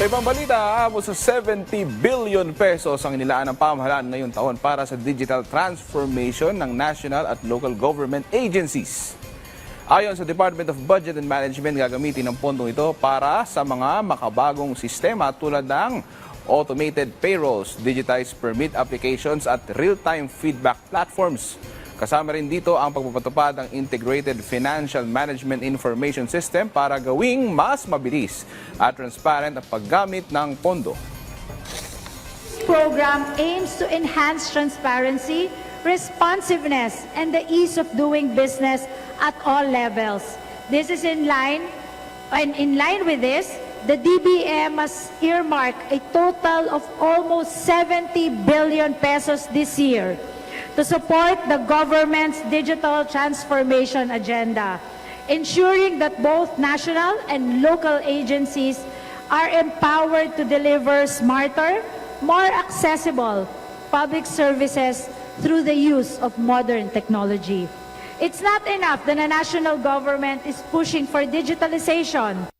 Sa ibang balita, aabot sa 70 billion pesos ang inilaan ng pamahalaan ngayong taon para sa digital transformation ng national at local government agencies. Ayon sa Department of Budget and Management, gagamitin ang pondong ito para sa mga makabagong sistema tulad ng automated payrolls, digitized permit applications at real-time feedback platforms. Kasama rin dito ang pagpapatupad ng Integrated Financial Management Information System para gawing mas mabilis at transparent ang paggamit ng pondo. This program aims to enhance transparency, responsiveness, and the ease of doing business at all levels. This is in line with this, the DBM has earmarked a total of almost 70 billion pesos this year to support the government's digital transformation agenda, ensuring that both national and local agencies are empowered to deliver smarter, more accessible public services through the use of modern technology. It's not enough that the national government is pushing for digitalization.